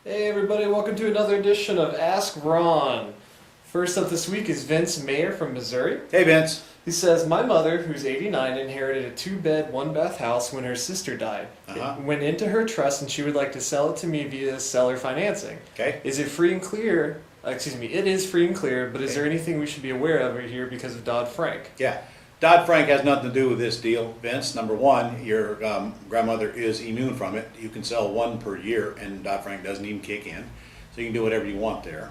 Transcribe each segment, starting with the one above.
Hey everybody, welcome to another edition of Ask Ron. First up this week is Vince Mayer from Missouri. Hey Vince. He says, my mother, who's 89, inherited a 2-bed, 1-bath house when her sister died. It went into her trust and she would like to sell it to me via seller financing. Okay. Is it free and clear? It is free and clear, but is there anything we should be aware of here because of Dodd-Frank? Yeah. Dodd-Frank has nothing to do with this deal, Vince. Number one, your grandmother is immune from it. You can sell one per year and Dodd-Frank doesn't even kick in. So you can do whatever you want there.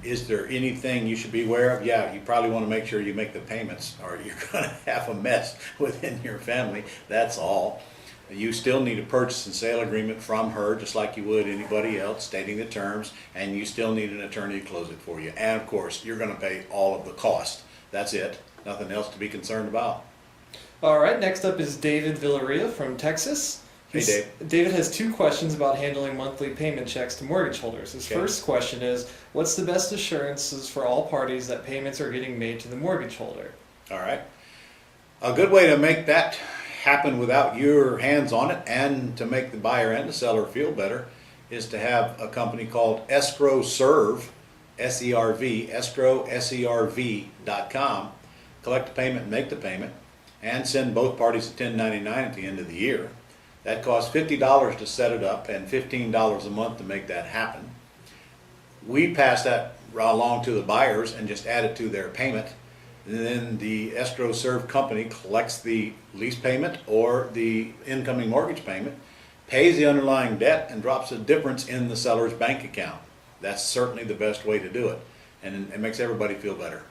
Is there anything you should be aware of? Yeah, you probably want to make sure you make the payments or you're going to have a mess within your family. That's all. You still need a purchase and sale agreement from her, just like you would anybody else, stating the terms, and you still need an attorney to close it for you. And of course, you're going to pay all of the cost. That's it. Nothing else to be concerned about. All right, next up is David Villarreal from Texas. Hey, Dave. David has 2 questions about handling monthly payment checks to mortgage holders. His first question is, what's the best assurances for all parties that payments are getting made to the mortgage holder? All right. A good way to make that happen without your hands on it and to make the buyer and the seller feel better is to have a company called Escrow Serve, S-E-R-V, escrow, S-E-R-V.com, collect the payment and make the payment, and send both parties a 1099 at the end of the year. That costs $50 to set it up and $15 a month to make that happen. We pass that along to the buyers and just add it to their payment. And then the Escrow Serve company collects the lease payment or the incoming mortgage payment, pays the underlying debt, and drops the difference in the seller's bank account. That's certainly the best way to do it, and it makes everybody feel better.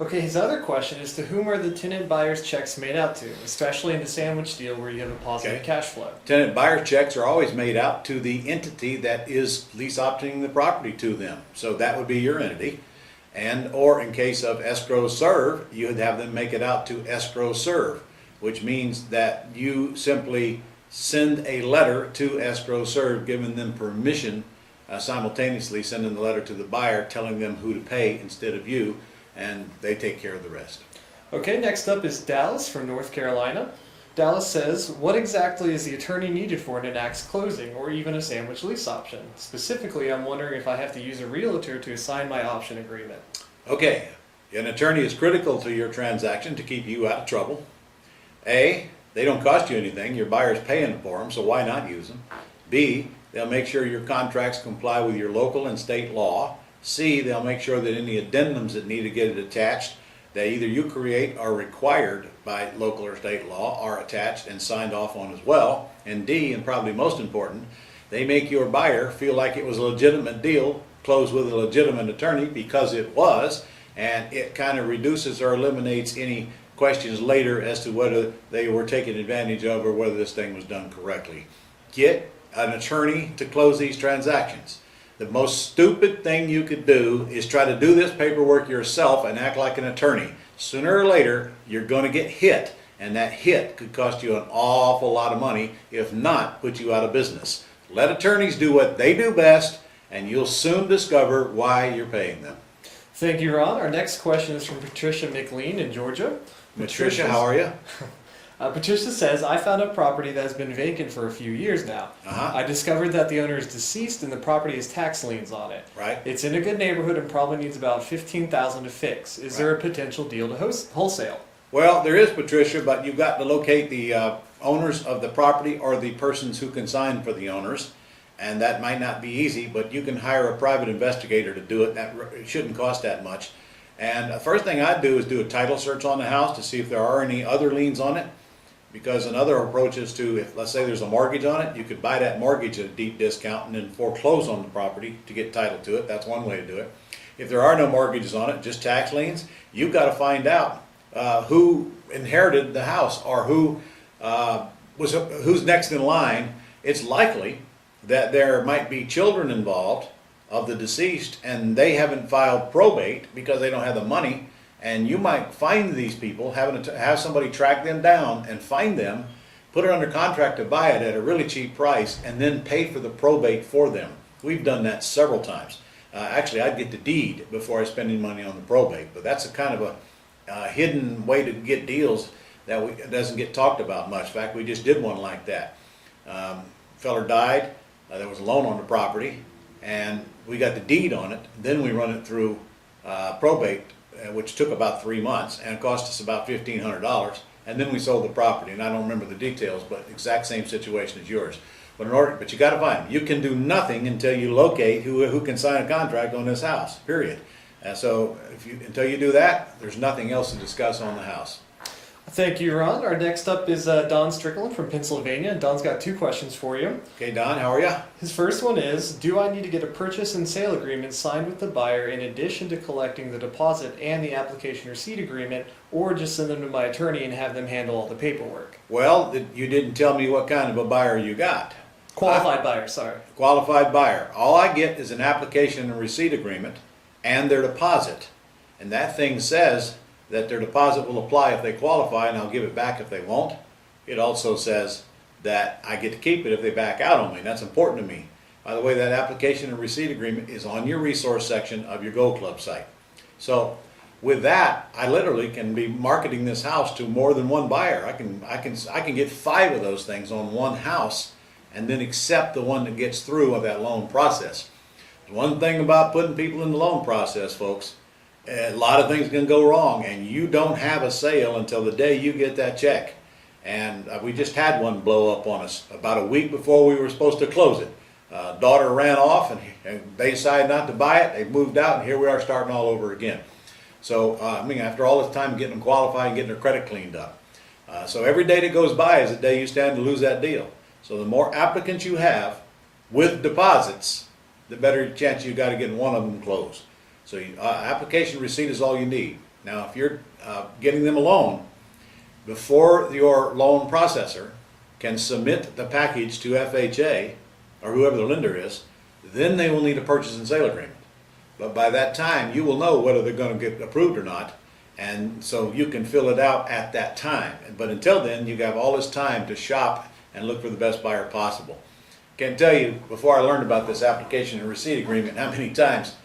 Okay, his other question is, to whom are the tenant buyer's checks made out to, especially in the sandwich deal where you have a positive cash flow? Tenant buyer checks are always made out to the entity that is lease optioning the property to them. So that would be your entity. And or in case of Escrow Serve, you would have them make it out to Escrow Serve, which means that you simply send a letter to Escrow Serve giving them permission, simultaneously sending the letter to the buyer telling them who to pay instead of you, and they take care of the rest. Okay, next up is Dallas from North Carolina. Dallas says, what exactly is the attorney needed for an annexed closing or even a sandwich lease option? Specifically, I'm wondering if I have to use a realtor to assign my option agreement. Okay, an attorney is critical to your transaction to keep you out of trouble. A, they don't cost you anything, your buyer's paying for them, so why not use them? B, they'll make sure your contracts comply with your local and state law. C, they'll make sure that any addendums that need to get it attached that either you create or required by local or state law are attached and signed off on as well. And D, and probably most important, they make your buyer feel like it was a legitimate deal, closed with a legitimate attorney, because it was, and it kind of reduces or eliminates any questions later as to whether they were taken advantage of or whether this thing was done correctly. Get an attorney to close these transactions. The most stupid thing you could do is try to do this paperwork yourself and act like an attorney. Sooner or later, you're going to get hit, and that hit could cost you an awful lot of money, if not put you out of business. Let attorneys do what they do best, and you'll soon discover why you're paying them. Thank you, Ron. Our next question is from Patricia McLean in Georgia. Patricia, how are you? Patricia says, I found a property that has been vacant for a few years now. I discovered that the owner is deceased and the property has tax liens on it. Right. It's in a good neighborhood and probably needs about $15,000 to fix. Is there a potential deal to wholesale? Well, there is, Patricia, but you've got to locate the owners of the property or the persons who can sign for the owners. And that might not be easy, but you can hire a private investigator to do it. It shouldn't cost that much. And the first thing I'd do is do a title search on the house to see if there are any other liens on it. Because another approach is to, if let's say there's a mortgage on it, you could buy that mortgage at a deep discount and then foreclose on the property to get title to it. That's one way to do it. If there are no mortgages on it, just tax liens, you've got to find out who inherited the house or who's next in line. It's likely that there might be children involved of the deceased and they haven't filed probate because they don't have the money. And you might find these people, have somebody track them down and find them, put it under contract to buy it at a really cheap price, and then pay for the probate for them. We've done that several times. Actually, I'd get the deed before I spend any money on the probate, but that's a kind of a hidden way to get deals that doesn't get talked about much. In fact, we just did one like that. Feller died, there was a loan on the property, and we got the deed on it. Then we run it through probate, which took about 3 months and cost us about $1,500. And then we sold the property, and I don't remember the details, but exact same situation as yours. But you got to find them. You can do nothing until you locate who can sign a contract on this house. Period. And so until you do that, there's nothing else to discuss on the house. Thank you, Ron. Our next up is Don Strickland from Pennsylvania. Don's got 2 questions for you. Okay, Don, how are you? His first one is, do I need to get a purchase and sale agreement signed with the buyer in addition to collecting the deposit and the application receipt agreement, or just send them to my attorney and have them handle all the paperwork? Well, you didn't tell me what kind of a buyer you got. Qualified buyer, sorry. Qualified buyer. All I get is an application and receipt agreement and their deposit. And that thing says that their deposit will apply if they qualify, and I'll give it back if they won't. It also says that I get to keep it if they back out on me, and that's important to me. By the way, that application and receipt agreement is on your resource section of your Gold Club site. So with that, I literally can be marketing this house to more than one buyer. I can get 5 of those things on one house and then accept the one that gets through of that loan process. One thing about putting people in the loan process, folks, a lot of things can go wrong, and you don't have a sale until the day you get that check. And we just had one blow up on us about a week before we were supposed to close it. Daughter ran off, and they decided not to buy it. They moved out, and here we are starting all over again. So, after all this time getting them qualified and getting their credit cleaned up. So every day that goes by is a day you stand to lose that deal. So the more applicants you have with deposits, the better chance you got of getting one of them closed. So application receipt is all you need. Now, if you're getting them a loan, before your loan processor can submit the package to FHA or whoever the lender is, then they will need a purchase and sale agreement. But by that time, you will know whether they're going to get approved or not, and so you can fill it out at that time. But until then, you have all this time to shop and look for the best buyer possible. Can't tell you, before I learned about this application and receipt agreement, how many times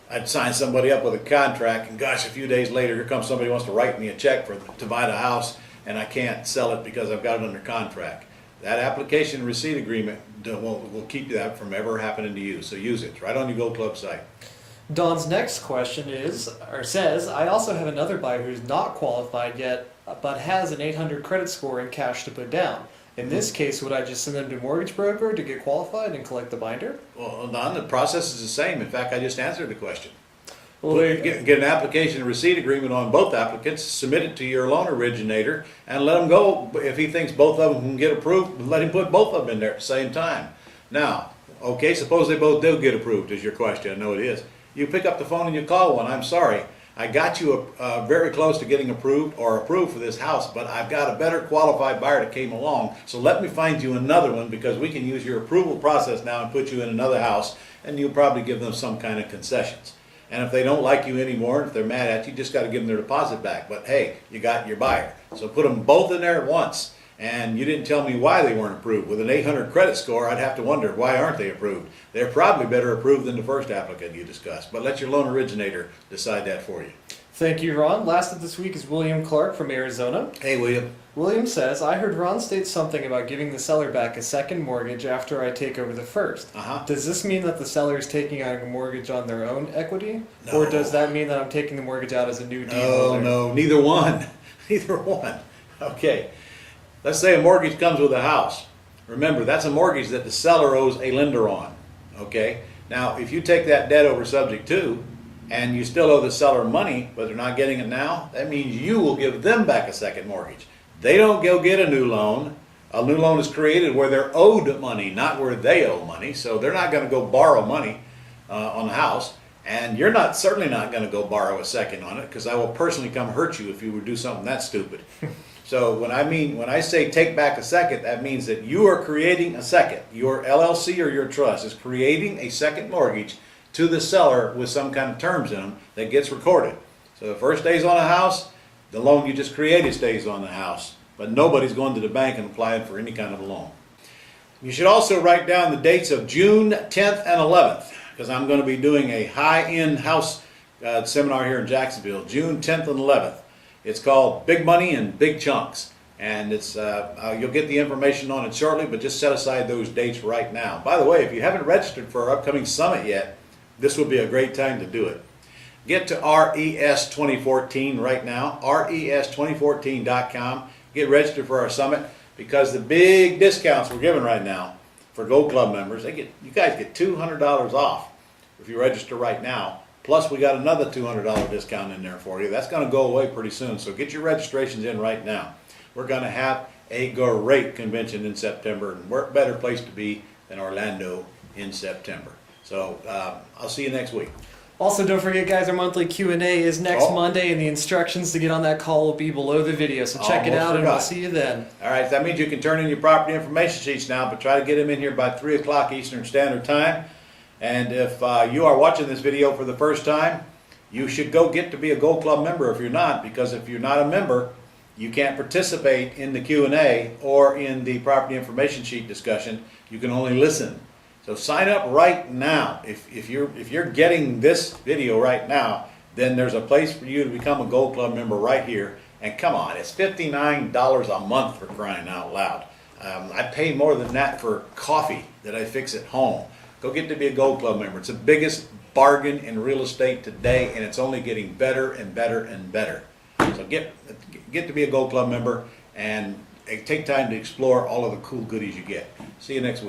I'd sign somebody up with a contract, and gosh, a few days later, here comes somebody who wants to write me a check to buy the house, and I can't sell it because I've got it under contract. That application and receipt agreement will keep that from ever happening to you. So use it. It's right on your Gold Club site. Don's next question says, I also have another buyer who's not qualified yet, but has an 800 credit score and cash to put down. In this case, would I just send them to a mortgage broker to get qualified and collect the binder? Well, Don, the process is the same. In fact, I just answered the question. Well, Get an application and receipt agreement on both applicants, submit it to your loan originator, and let him go. If he thinks both of them can get approved, let him put both of them in there at the same time. Now, okay, suppose they both do get approved, is your question. I know it is. You pick up the phone and you call one. I'm sorry, I got you very close to getting approved for this house, but I've got a better qualified buyer that came along, so let me find you another one, because we can use your approval process now and put you in another house, and you'll probably give them some kind of concessions. And if they don't like you anymore, if they're mad at you, just got to give them their deposit back. But hey, you got your buyer. So put them both in there at once. And you didn't tell me why they weren't approved. With an 800 credit score, I'd have to wonder, why aren't they approved? They're probably better approved than the first applicant you discussed. But let your loan originator decide that for you. Thank you, Ron. Last up this week is William Clark from Arizona. Hey, William. William says, I heard Ron state something about giving the seller back a second mortgage after I take over the first. Does this mean that the seller is taking out a mortgage on their own equity? No. Or does that mean that I'm taking the mortgage out as a new deed holder? No, neither one. Neither one. Okay. Let's say a mortgage comes with a house. Remember, that's a mortgage that the seller owes a lender on. Okay? Now, if you take that debt over subject to, and you still owe the seller money, but they're not getting it now, that means you will give them back a second mortgage. They don't go get a new loan. A new loan is created where they're owed money, not where they owe money. So they're not going to go borrow money on the house. And you're certainly not going to go borrow a second on it, because I will personally come hurt you if you would do something that stupid. So when I say take back a second, that means that you are creating a second. Your LLC or your trust is creating a second mortgage to the seller with some kind of terms in them that gets recorded. So the first day's on a house, the loan you just created stays on the house, but nobody's going to the bank and applying for any kind of a loan. You should also write down the dates of June 10th and 11th, because I'm going to be doing a high-end house seminar here in Jacksonville, June 10th and 11th. It's called Big Money in Big Chunks. And it's you'll get the information on it shortly, but just set aside those dates right now. By the way, if you haven't registered for our upcoming summit yet, this would be a great time to do it. Get to RES 2014 right now, res2014.com. Get registered for our summit, because the big discounts we're giving right now for Gold Club members, you guys get $200 off if you register right now. Plus, we got another $200 discount in there for you. That's going to go away pretty soon, so get your registrations in right now. We're going to have a great convention in September, and what better place to be than Orlando in September. So I'll see you next week. Also, don't forget, guys, our monthly Q&A is next Monday, and the instructions to get on that call will be below the video. So check it out, and we'll see you then. All right, that means you can turn in your property information sheets now, but try to get them in here by 3 o'clock Eastern Standard Time. And if you are watching this video for the first time, you should go get to be a Gold Club member if you're not, because if you're not a member, you can't participate in the Q&A or in the property information sheet discussion. You can only listen. So sign up right now. If you're getting this video right now, then there's a place for you to become a Gold Club member right here. And come on, it's $59 a month, for crying out loud. I pay more than that for coffee that I fix at home. Go get to be a Gold Club member. It's the biggest bargain in real estate today, and it's only getting better and better and better. So get to be a Gold Club member and take time to explore all of the cool goodies you get. See you next week.